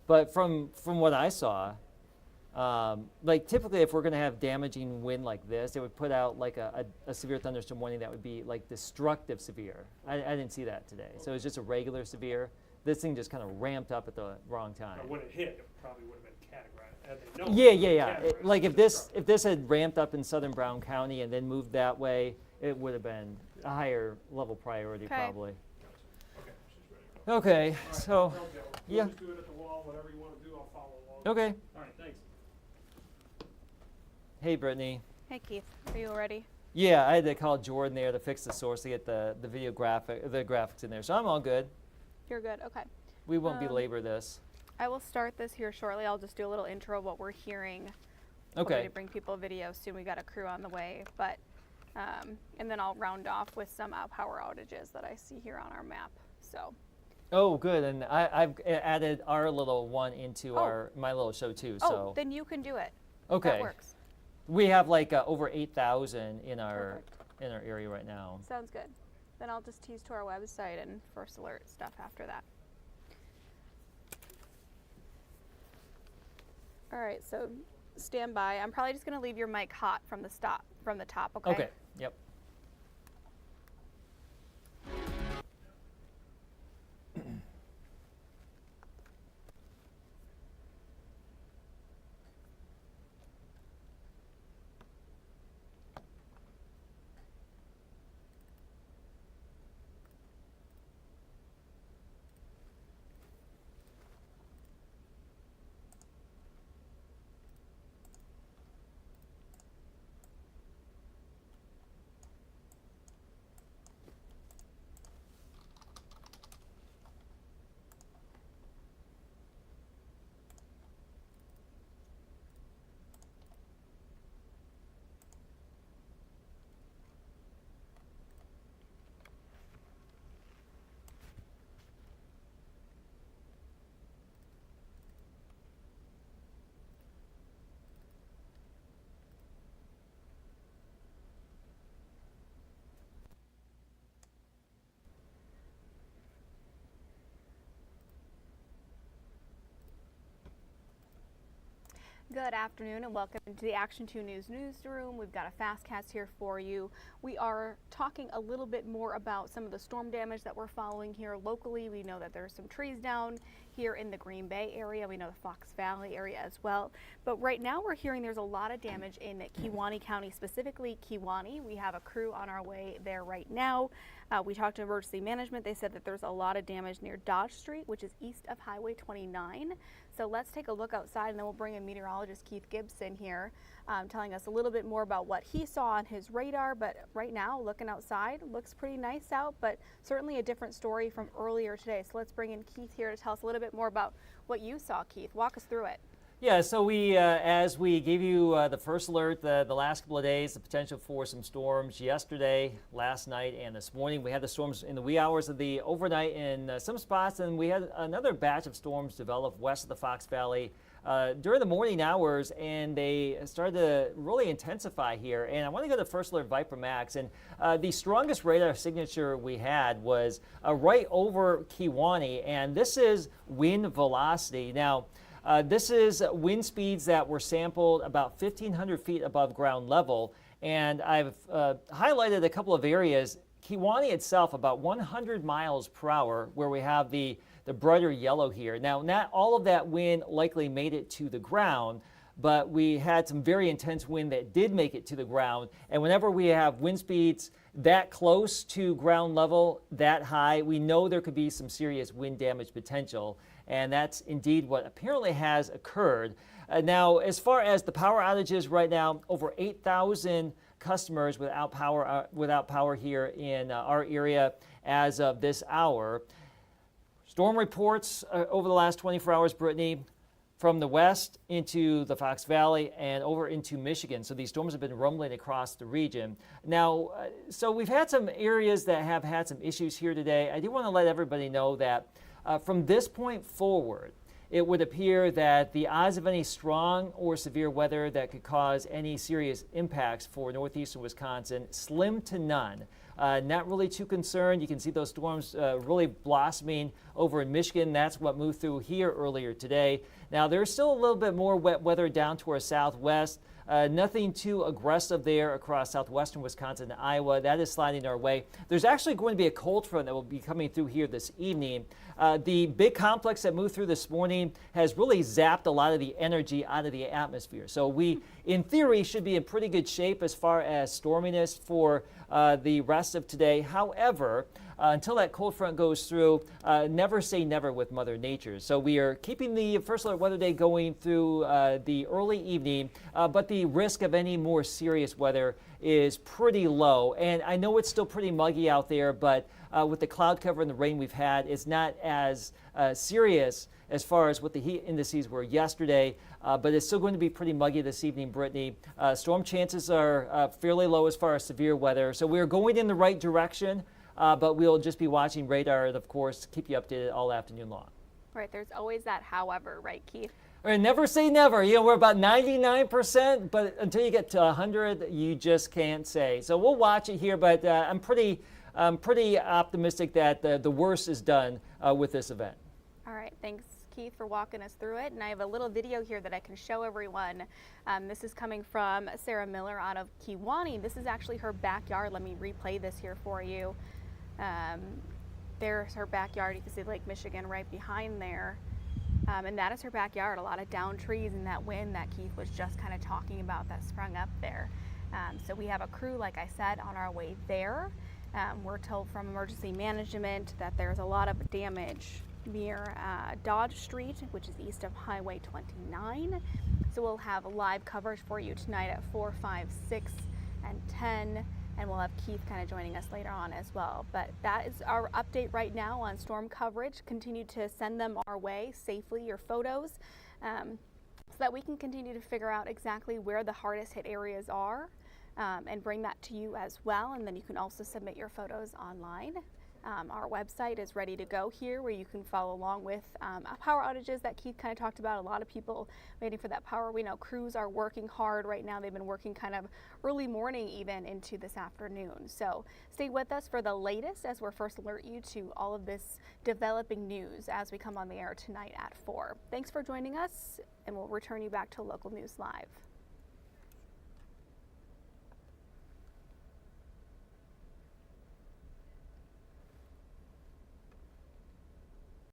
But from what I saw, like typically if we're going to have damaging wind like this, it would put out like a severe thunderstorm warning that would be like destructive severe. I didn't see that today. So it was just a regular severe. This thing just kind of ramped up at the wrong time. But when it hit, it probably would have been categorized. Had they known Yeah. categorized Like as if this destructive. had ramped up in southern Brown County and then moved that way, it would have been a higher level priority probably. Okay, she's ready to go. Okay, All right, so we'll yeah. just do it at the wall, whatever you want to do, I'll follow along. Okay. All right, thanks. Hey, Brittany. Hey Keith, are you ready? Yeah, I had to call Jordan there to fix the source to get the graphics in there. So I'm all good. You're good, okay. We won't belabor this. I will start this here shortly. I'll just do a little intro of what we're hearing. Okay. To bring people video soon. We got a crew on the way, but and then I'll round off with some power outages that I see here on our map. So. Oh, good. And I've added our little one into my little show too. Oh, So then you can do it. okay. That works. We have like over 8,000 in our area right now. Sounds good. Then I'll just tease to our website and first alert stuff after that. All right, so stand by. I'm probably just going to leave your mic hot from the top, okay? Okay. Yep. Good afternoon and welcome to the Action 2 News newsroom. We've got a fastcast here for you. We are talking a little bit more about some of the storm damage that we're following here locally. We know that there's some trees down here in the Green Bay area. We know the Fox Valley area as well. But right now we're hearing there's a lot of damage in Kewaunee County, specifically Kewaunee. We have a crew on our way there right now. We talked to emergency management. They said that there's a lot of damage near Dodge Street, which is east of Highway 29. So let's take a look outside and then we'll bring in meteorologist Keith Gibson here, telling us a little bit more about what he saw on his radar. But right now, looking outside, looks pretty nice out, but certainly a different story from earlier today. So let's bring in Keith here to tell us a little bit more about what you saw, Keith. Walk us through it. Yeah, so we, as we gave you the first alert the last couple of days, the potential for some storms yesterday, last night, and this morning. We had the storms in the wee hours of the overnight in some spots, and we had another batch of storms develop west of the Fox Valley during the morning hours, and they started to really intensify here. And I want to go to First Alert Viper Max, and the strongest radar signature we had was right over Kewaunee, and this is wind velocity. Now, this is wind speeds that were sampled about 1,500 feet above ground level, and I've highlighted a couple of areas. Kewaunee itself, about 100 miles per hour, where we have the brighter yellow here. Now, not all of that wind likely made it to the ground, but we had some very intense wind that did make it to the ground. And whenever we have wind speeds that close to ground level, that high, we know there could be some serious wind damage potential. And that's indeed what apparently has occurred. Now, as far as the power outages right now, over 8,000 customers without power here in our area as of this hour. Storm reports over the last 24 hours, Brittany, from the west into the Fox Valley and over into Michigan. So these storms have been rumbling across the region. Now, so we've had some areas that have had some issues here today. I do want to let everybody know that from this point forward, it would appear that the odds of any strong or severe weather that could cause any serious impacts for northeastern Wisconsin, slim to none. Not really too concerned. You can see those storms really blossoming over in Michigan. That's what moved through here earlier today. Now, there's still a little bit more wet weather down to our southwest. Nothing too aggressive there across southwestern Wisconsin and Iowa. That is sliding our way. There's actually going to be a cold front that will be coming through here this evening. The big complex that moved through this morning has really zapped a lot of the energy out of the atmosphere. So we, in theory, should be in pretty good shape as far as storminess for the rest of today. However, until that cold front goes through, never say never with Mother Nature. So we are keeping the first alert weather day going through the early evening, but the risk of any more serious weather is pretty low. And I know it's still pretty muggy out there, but with the cloud cover and the rain we've had, it's not as serious as far as what the heat indices were yesterday, but it's still going to be pretty muggy this evening, Brittany. Storm chances are fairly low as far as severe weather, so we're going in the right direction, but we'll just be watching radar and, of course, keep you updated all afternoon long. Right, there's always that however, right, Keith? Right, never say never. You know, we're about 99%, but until you get to 100, you just can't say. So we'll watch it here, but I'm pretty optimistic that the worst is done with this event. All right, thanks, Keith, for walking us through it. And I have a little video here that I can show everyone. This is coming from Sarah Miller out of Kewanee. This is actually her backyard. Let me replay this here for you. There's her backyard. You can see Lake Michigan right behind there. And that is her backyard. A lot of downed trees and that wind that Keith was just kind of talking about that sprung up there. So we have a crew, like I said, on our way there. We're told from emergency management that there's a lot of damage near Dodge Street, which is east of Highway 29. So we'll have live coverage for you tonight at 4, 5, 6, and 10. And we'll have Keith kind of joining us later on as well. But that is our update right now on storm coverage. Continue to send them our way safely, your photos, so that we can continue to figure out exactly where the hardest hit areas are and bring that to you as well. And then you can also submit your photos online. Our website is ready to go here, where you can follow along with power outages that Keith kind of talked about. A lot of people waiting for that power. We know crews are working hard right now. They've been working kind of early morning even into this afternoon. So stay with us for the latest as we're first alert you to all of this developing news as we come on the air tonight at 4. Thanks for joining us, and we'll return you back to Local News Live.